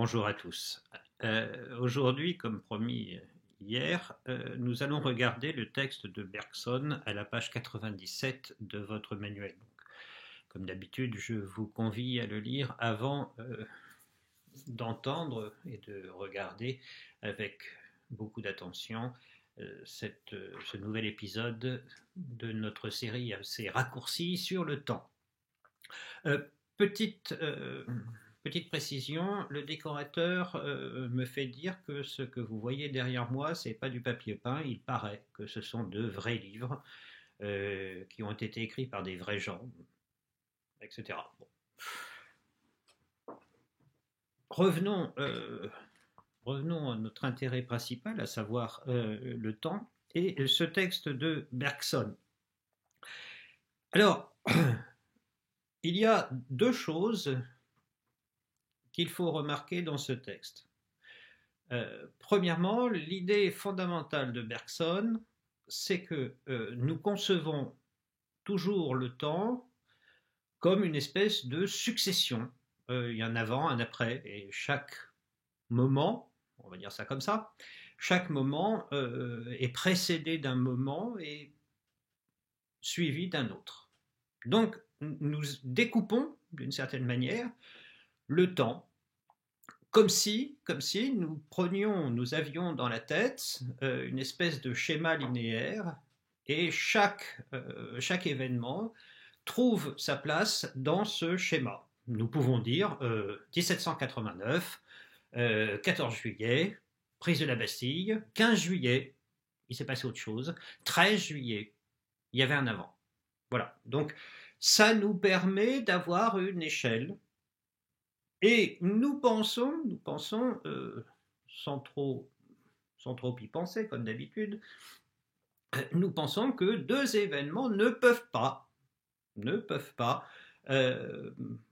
Bonjour à tous. Aujourd'hui, comme promis hier, nous allons regarder le texte de Bergson à la page 97 de votre manuel. Donc, comme d'habitude, je vous convie à le lire avant d'entendre et de regarder avec beaucoup d'attention ce nouvel épisode de notre série assez raccourcie sur le temps. Euh, petite, euh, Petite précision, le décorateur me fait dire que ce que vous voyez derrière moi, c'est pas du papier peint, il paraît que ce sont de vrais livres qui ont été écrits par des vrais gens, etc. Bon. Revenons à notre intérêt principal, à savoir le temps, et ce texte de Bergson. Alors, il y a deux choses qu'il faut remarquer dans ce texte. Premièrement, l'idée fondamentale de Bergson, c'est que nous concevons toujours le temps comme une espèce de succession. Il y a un avant, un après, et chaque moment, on va dire ça comme ça, chaque moment est précédé d'un moment et suivi d'un autre. Donc, nous découpons, d'une certaine manière, le temps comme si nous avions dans la tête une espèce de schéma linéaire et chaque événement trouve sa place dans ce schéma. Nous pouvons dire 1789, 14 juillet, prise de la Bastille, 15 juillet, il s'est passé autre chose, 13 juillet, il y avait un avant. Voilà, donc ça nous permet d'avoir une échelle. Et nous pensons sans trop y penser, comme d'habitude, nous pensons que deux événements ne peuvent pas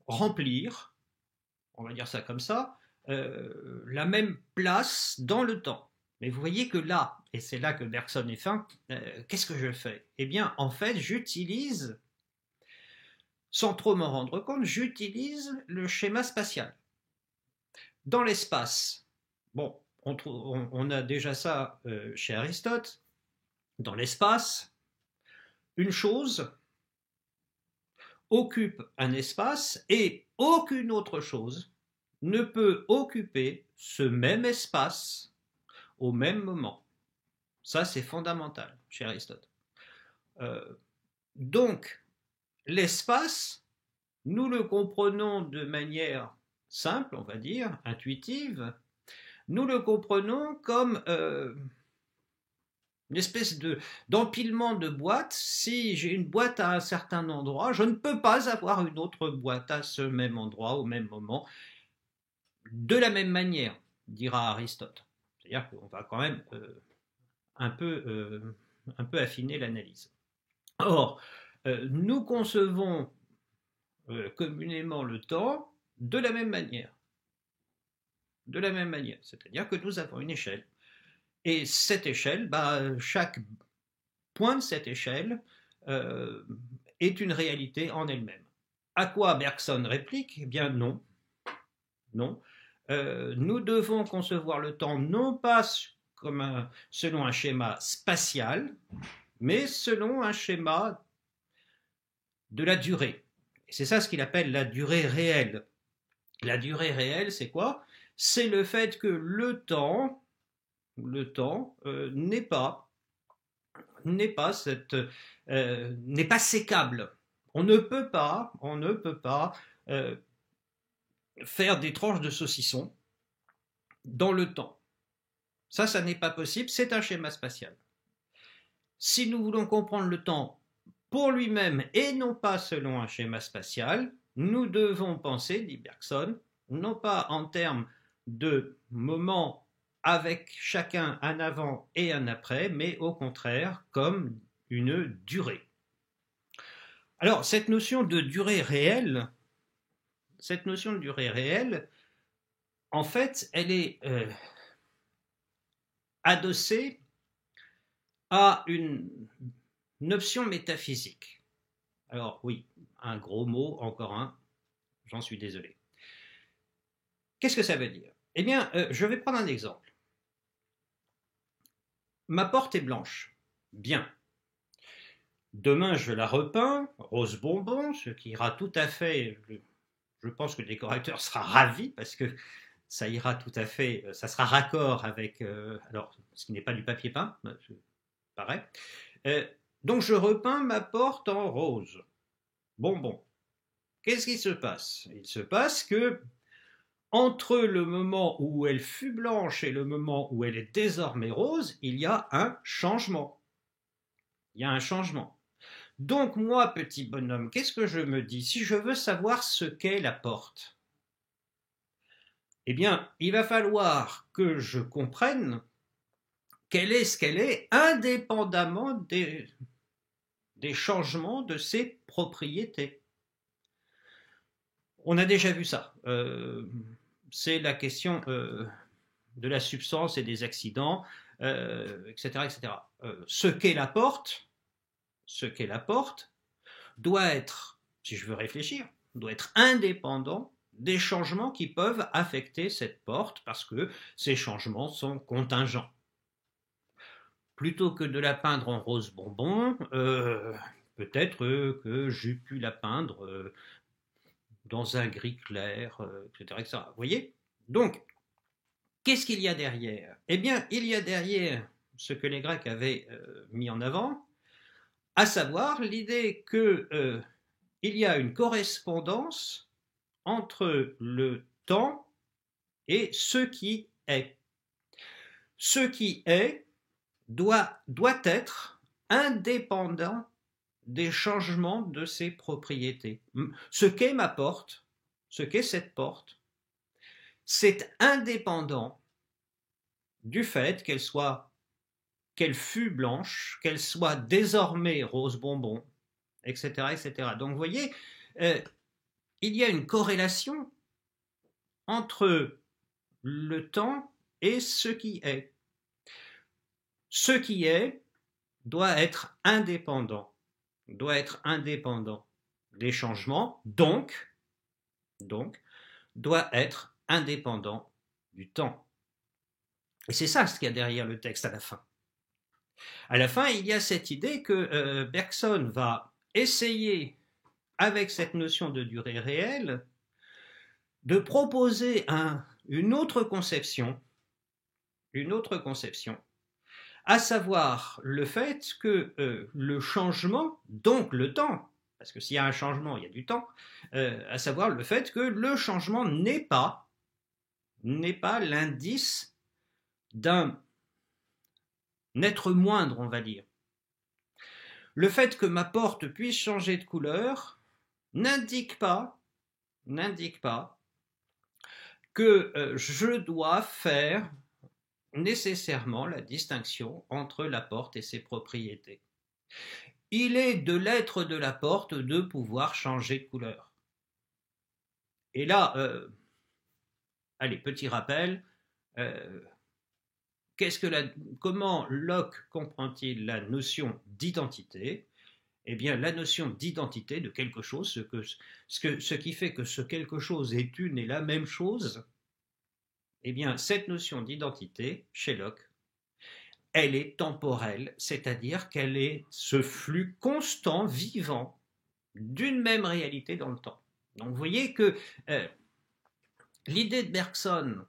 remplir, on va dire ça comme ça, la même place dans le temps. Mais vous voyez que là, et c'est là que Bergson est fin, qu'est-ce que je fais? Eh bien, en fait, j'utilise, sans trop m'en rendre compte, j'utilise le schéma spatial. Dans l'espace, bon, on a déjà ça chez Aristote. Dans l'espace, une chose occupe un espace et aucune autre chose ne peut occuper ce même espace au même moment. Ça, c'est fondamental chez Aristote. Donc, l'espace, nous le comprenons de manière simple, on va dire, intuitive. Nous le comprenons comme une espèce d'empilement de boîtes. Si j'ai une boîte à un certain endroit, je ne peux pas avoir une autre boîte à ce même endroit au même moment, de la même manière, dira Aristote. C'est-à-dire qu'on va quand même un peu affiner l'analyse. Or, nous concevons communément le temps de la même manière. De la même manière, c'est-à-dire que nous avons une échelle. Et cette échelle, chaque point de cette échelle est une réalité en elle-même. À quoi Bergson réplique? Eh bien non. Non. Nous devons concevoir le temps non pas selon un schéma spatial, mais selon un schéma de la durée. Et c'est ça ce qu'il appelle la durée réelle. La durée réelle, c'est quoi? C'est le fait que le temps n'est pas sécable. On ne peut pas faire des tranches de saucisson dans le temps. Ça n'est pas possible, c'est un schéma spatial. Si nous voulons comprendre le temps pour lui-même et non pas selon un schéma spatial, nous devons penser, dit Bergson, non pas en termes de moments avec chacun un avant et un après, mais au contraire comme une durée. Alors, cette notion de durée réelle, en fait, elle est adossée à une option métaphysique. Alors oui, un gros mot, encore un, j'en suis désolé. Qu'est-ce que ça veut dire? Eh bien, je vais prendre un exemple. Ma porte est blanche. Bien. Demain, je la repeins, rose bonbon, ce qui ira tout à fait. Je pense que le décorateur sera ravi parce que ça ira tout à fait, ça sera raccord avec, alors, ce qui n'est pas du papier peint, pareil. Euh, donc, je repeins ma porte en rose. Bonbon. Qu'est-ce qui se passe? Il se passe que entre le moment où elle fut blanche et le moment où elle est désormais rose, il y a un changement. Il y a un changement. Donc moi, petit bonhomme, qu'est-ce que je me dis? Si je veux savoir ce qu'est la porte, eh bien, il va falloir que je comprenne quelle est ce qu'elle est, indépendamment des changements de ses propriétés. On a déjà vu ça. C'est la question de la substance et des accidents, etc., etc. Ce qu'est la porte, doit être, si je veux réfléchir, doit être indépendant des changements qui peuvent affecter cette porte parce que ces changements sont contingents. Plutôt que de la peindre en rose bonbon, peut-être que j'ai pu la peindre dans un gris clair, etc., etc. Vous voyez? Donc, qu'est-ce qu'il y a derrière? Eh bien, il y a derrière ce que les Grecs avaient mis en avant, à savoir l'idée que il y a une correspondance entre le temps et ce qui est. Ce qui est doit être indépendant des changements de ses propriétés. Ce qu'est ma porte, ce qu'est cette porte, c'est indépendant du fait qu'elle fût blanche, qu'elle soit désormais rose bonbon, etc., etc. Donc vous voyez, il y a une corrélation entre le temps et ce qui est. Ce qui est doit être indépendant des changements, donc doit être indépendant du temps. Et c'est ça ce qu'il y a derrière le texte à la fin. À la fin, il y a cette idée que Bergson va essayer, avec cette notion de durée réelle, de proposer une autre conception, à savoir le fait que le changement, donc le temps, parce que s'il y a un changement, il y a du temps, à savoir le fait que le changement n'est pas l'indice d'un être moindre, on va dire. Le fait que ma porte puisse changer de couleur n'indique pas que je dois faire nécessairement la distinction entre la porte et ses propriétés. Il est de l'être de la porte de pouvoir changer de couleur. Et là, allez, petit rappel, comment Locke comprend-il la notion d'identité? Eh bien, la notion d'identité de quelque chose, ce qui fait que ce quelque chose est une et la même chose, eh bien, cette notion d'identité, chez Locke, elle est temporelle, c'est-à-dire qu'elle est ce flux constant, vivant, d'une même réalité dans le temps. Donc vous voyez que l'idée de Bergson,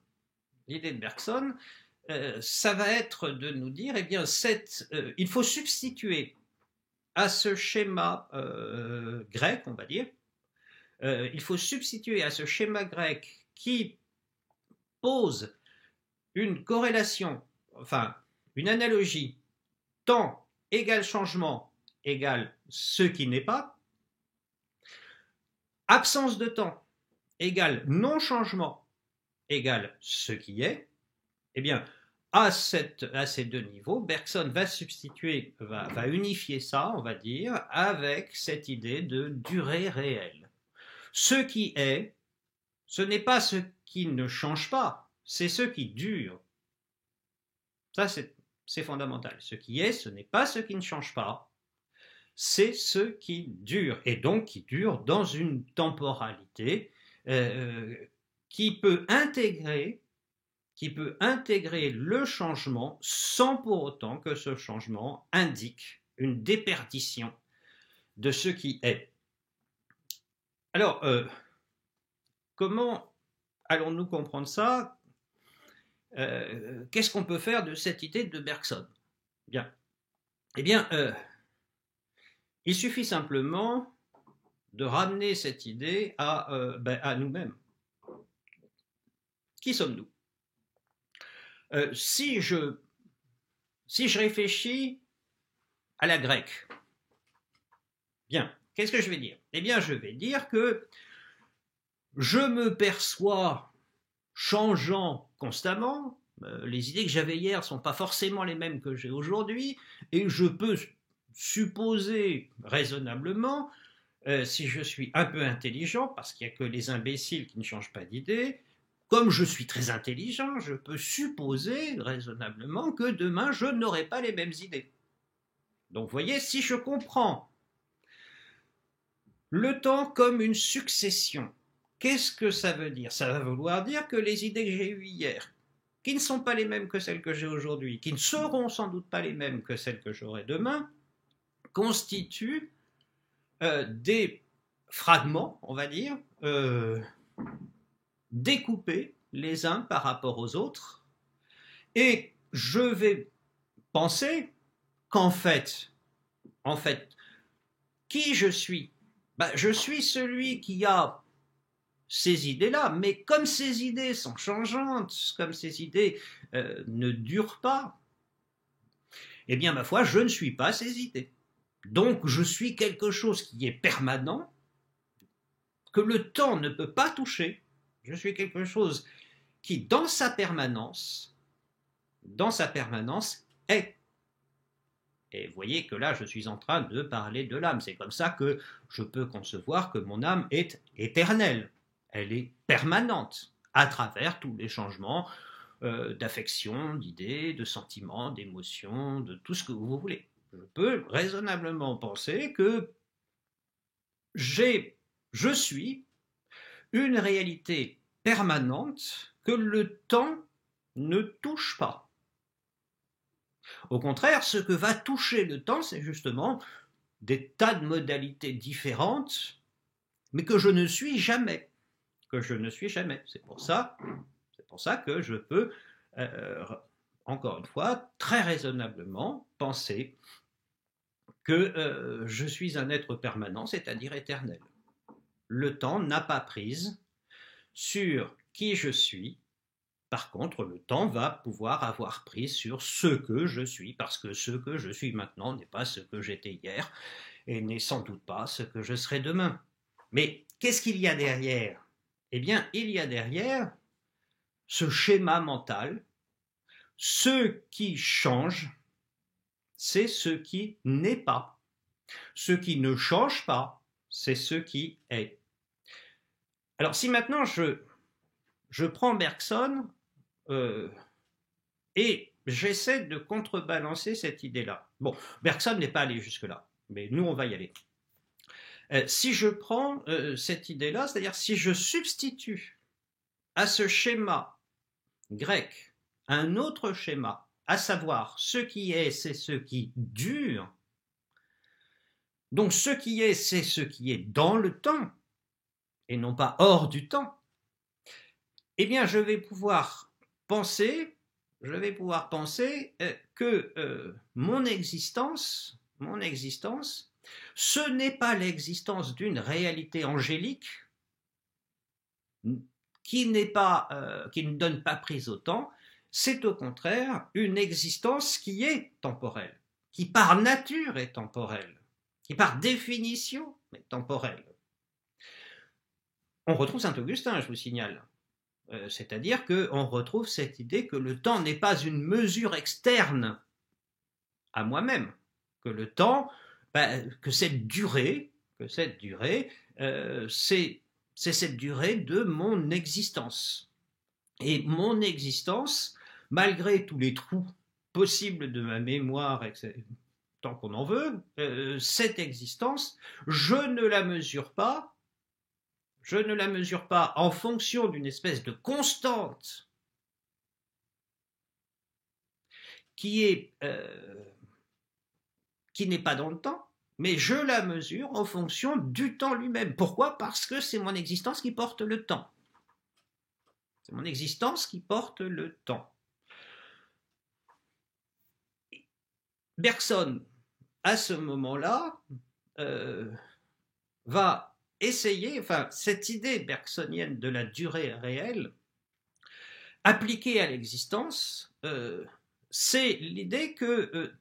ça va être de nous dire, eh bien, il faut substituer à ce schéma grec, on va dire, il faut substituer à ce schéma grec qui pose une corrélation, enfin, une analogie, temps égale changement égale ce qui n'est pas, absence de temps égale non-changement égale ce qui est, eh bien, à ces deux niveaux, Bergson va substituer, va unifier ça, on va dire, avec cette idée de durée réelle. Ce qui est, ce n'est pas ce qui ne change pas, c'est ce qui dure. Ça, c'est fondamental. Ce qui est, ce n'est pas ce qui ne change pas, c'est ce qui dure, et donc qui dure dans une temporalité qui peut intégrer qui peut intégrer le changement sans pour autant que ce changement indique une déperdition de ce qui est. Alors, comment allons-nous comprendre ça? Qu'est-ce qu'on peut faire de cette idée de Bergson? Bien. Eh bien, il suffit simplement de ramener cette idée à nous-mêmes. Qui sommes-nous? Si je réfléchis à la grecque, bien, qu'est-ce que je vais dire? Eh bien, je vais dire que je me perçois changeant constamment. Les idées que j'avais hier ne sont pas forcément les mêmes que j'ai aujourd'hui, et je peux supposer raisonnablement, si je suis un peu intelligent, parce qu'il n'y a que les imbéciles qui ne changent pas d'idée, comme je suis très intelligent, je peux supposer raisonnablement que demain je n'aurai pas les mêmes idées. Donc vous voyez, si je comprends le temps comme une succession, qu'est-ce que ça veut dire? Ça va vouloir dire que les idées que j'ai eues hier, qui ne sont pas les mêmes que celles que j'ai aujourd'hui, qui ne seront sans doute pas les mêmes que celles que j'aurai demain, constituent des fragments, on va dire, découpés les uns par rapport aux autres, et je vais penser qu'en fait, qui je suis? Je suis celui qui a ces idées-là, mais comme ces idées sont changeantes, comme ces idées ne durent pas, eh bien, ma foi, je ne suis pas ces idées. Donc, je suis quelque chose qui est permanent, que le temps ne peut pas toucher. Je suis quelque chose qui, dans sa permanence, est. Et vous voyez que là, je suis en train de parler de l'âme. C'est comme ça que je peux concevoir que mon âme est éternelle. Elle est permanente à travers tous les changements d'affection, d'idées, de sentiments, d'émotions, de tout ce que vous voulez. Je peux raisonnablement penser que je suis une réalité permanente que le temps ne touche pas. Au contraire, ce que va toucher le temps, c'est justement des tas de modalités différentes, mais que je ne suis jamais. C'est pour ça que je peux, encore une fois, très raisonnablement penser que je suis un être permanent, c'est-à-dire éternel. Le temps n'a pas prise sur qui je suis. Par contre, le temps va pouvoir avoir prise sur ce que je suis, parce que ce que je suis maintenant n'est pas ce que j'étais hier, et n'est sans doute pas ce que je serai demain. Mais qu'est-ce qu'il y a derrière? Eh bien, il y a derrière ce schéma mental. Ce qui change, c'est ce qui n'est pas. Ce qui ne change pas, c'est ce qui est. Alors, si maintenant je prends Bergson et j'essaie de contrebalancer cette idée-là. Bon, Bergson n'est pas allé jusque-là, mais nous, on va y aller. Si je prends cette idée-là, c'est-à-dire si je substitue à ce schéma grec un autre schéma, à savoir ce qui est, c'est ce qui dure, donc ce qui est, c'est ce qui est dans le temps, et non pas hors du temps, eh bien je vais pouvoir penser que mon existence, ce n'est pas l'existence d'une réalité angélique qui ne donne pas prise au temps, c'est au contraire une existence qui est temporelle, qui par nature est temporelle, qui par définition est temporelle. On retrouve Saint-Augustin, je vous signale. C'est-à-dire qu'on retrouve cette idée que le temps n'est pas une mesure externe à moi-même, que le temps, que cette durée, c'est cette durée de mon existence. Et mon existence, malgré tous les trous possibles de ma mémoire, tant qu'on en veut, cette existence, je ne la mesure pas en fonction d'une espèce de constante qui n'est pas dans le temps, mais je la mesure en fonction du temps lui-même. Pourquoi? Parce que c'est mon existence qui porte le temps. C'est mon existence qui porte le temps. Bergson, à ce moment-là, va essayer, enfin, cette idée bergsonienne de la durée réelle, appliquée à l'existence, c'est l'idée que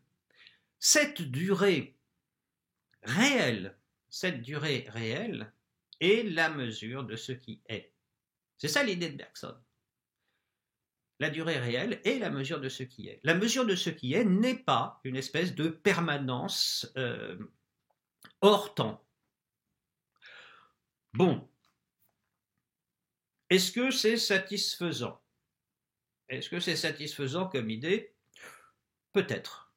cette durée réelle est la mesure de ce qui est. C'est ça l'idée de Bergson. La durée réelle est la mesure de ce qui est. La mesure de ce qui est n'est pas une espèce de permanence hors temps. Bon. Est-ce que c'est satisfaisant? Est-ce que c'est satisfaisant comme idée? Peut-être.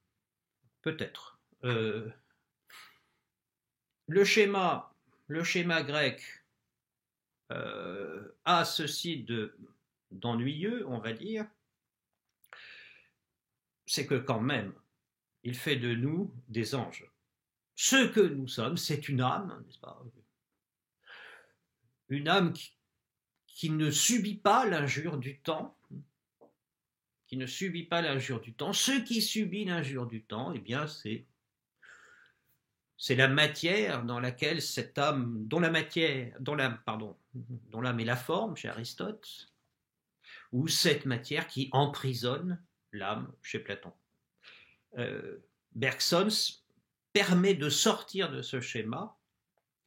Peut-être. Le schéma grec a ceci d'ennuyeux, on va dire, c'est que quand même, il fait de nous des anges. Ce que nous sommes, c'est une âme, n'est-ce pas? Une âme qui ne subit pas l'injure du temps, qui ne subit pas l'injure du temps. Ce qui subit l'injure du temps, eh bien, c'est la matière dans laquelle cette âme, dont l'âme est la forme chez Aristote, ou cette matière qui emprisonne l'âme chez Platon. Bergson permet de sortir de ce schéma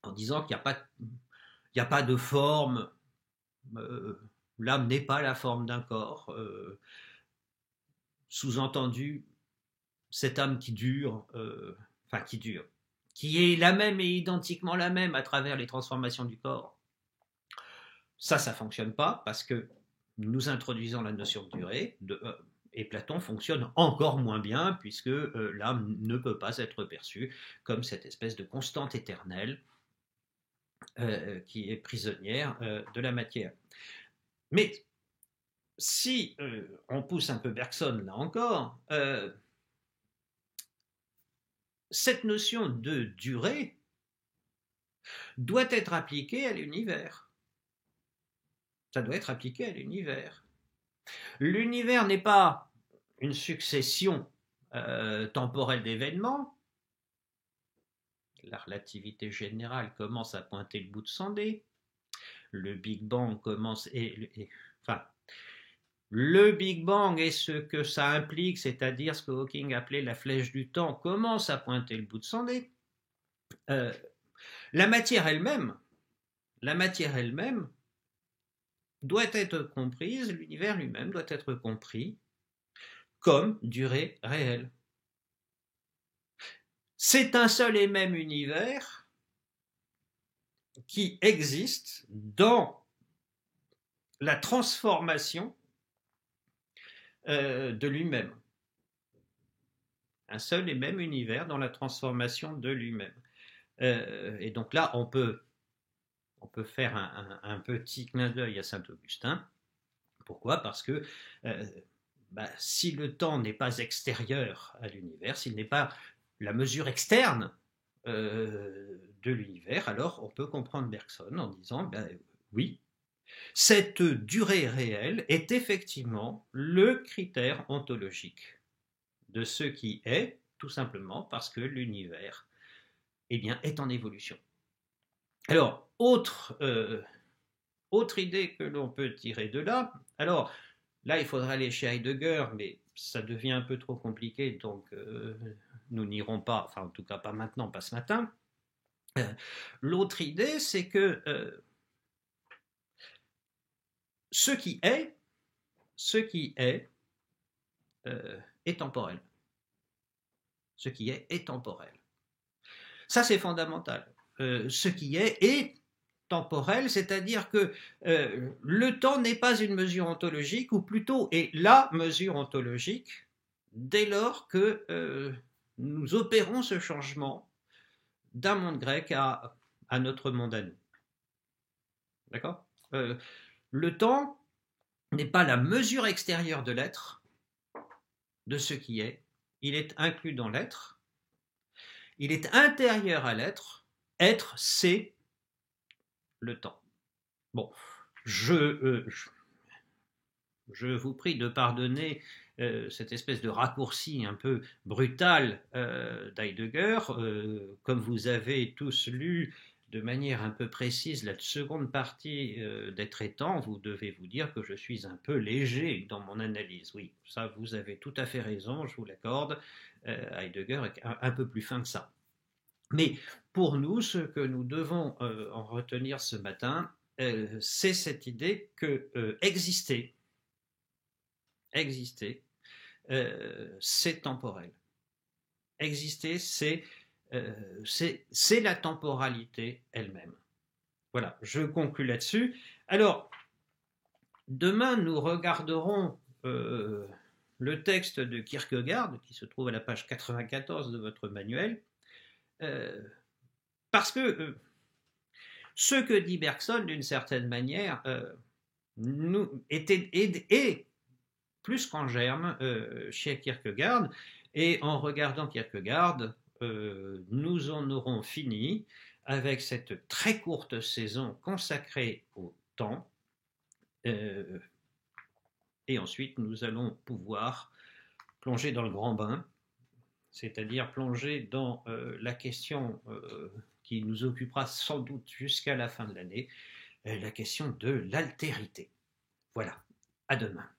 en disant qu'il n'y a pas de forme, l'âme n'est pas la forme d'un corps, sous-entendu, cette âme qui dure, qui est la même et identiquement la même à travers les transformations du corps, ça fonctionne pas parce que nous introduisons la notion de durée, et Platon fonctionne encore moins bien puisque l'âme ne peut pas être perçue comme cette espèce de constante éternelle qui est prisonnière de la matière. Mais si on pousse un peu Bergson là encore, cette notion de durée doit être appliquée à l'univers. Ça doit être appliqué à l'univers. L'univers n'est pas une succession temporelle d'événements. La relativité générale commence à pointer le bout de son nez. Le Big Bang commence le Big Bang et ce que ça implique, c'est-à-dire ce que Hawking appelait la flèche du temps, commence à pointer le bout de son nez. La matière elle-même doit être comprise, l'univers lui-même doit être compris comme durée réelle. C'est un seul et même univers qui existe dans la transformation de lui-même. Un seul et même univers dans la transformation de lui-même. Et donc là, on peut faire un petit clin d'œil à Saint-Augustin. Pourquoi? Parce que si le temps n'est pas extérieur à l'univers, s'il n'est pas la mesure externe de l'univers, alors on peut comprendre Bergson en disant, oui, cette durée réelle est effectivement le critère ontologique de ce qui est, tout simplement parce que l'univers est en évolution. Alors, autre idée que l'on peut tirer de là, alors là il faudra aller chez Heidegger, mais ça devient un peu trop compliqué, donc nous n'irons pas, enfin en tout cas pas maintenant, pas ce matin. L'autre idée, c'est que ce qui est temporel. Ce qui est temporel. Ça, c'est fondamental. Ce qui est temporel, c'est-à-dire que le temps n'est pas une mesure ontologique, ou plutôt est la mesure ontologique, dès lors que nous opérons ce changement d'un monde grec à notre monde à nous. D'accord ? Le temps n'est pas la mesure extérieure de l'être, de ce qui est, il est inclus dans l'être, il est intérieur à l'être, être c'est le temps. Bon, je vous prie de pardonner cette espèce de raccourci un peu brutal d'Heidegger. Comme vous avez tous lu de manière un peu précise la seconde partie d'Être et temps, vous devez vous dire que je suis un peu léger dans mon analyse. Oui, ça vous avez tout à fait raison, je vous l'accorde. Heidegger est un peu plus fin que ça. Mais pour nous, ce que nous devons en retenir ce matin, c'est cette idée que exister, c'est temporel. Exister, c'est la temporalité elle-même. Voilà, je conclus là-dessus. Alors, demain, nous regarderons le texte de Kierkegaard, qui se trouve à la page 94 de votre manuel, parce que ce que dit Bergson, d'une certaine manière, est plus qu'en germe chez Kierkegaard, et en regardant Kierkegaard, nous en aurons fini avec cette très courte saison consacrée au temps, et ensuite nous allons pouvoir plonger dans le grand bain, c'est-à-dire plonger dans la question qui nous occupera sans doute jusqu'à la fin de l'année, la question de l'altérité. Voilà, à demain.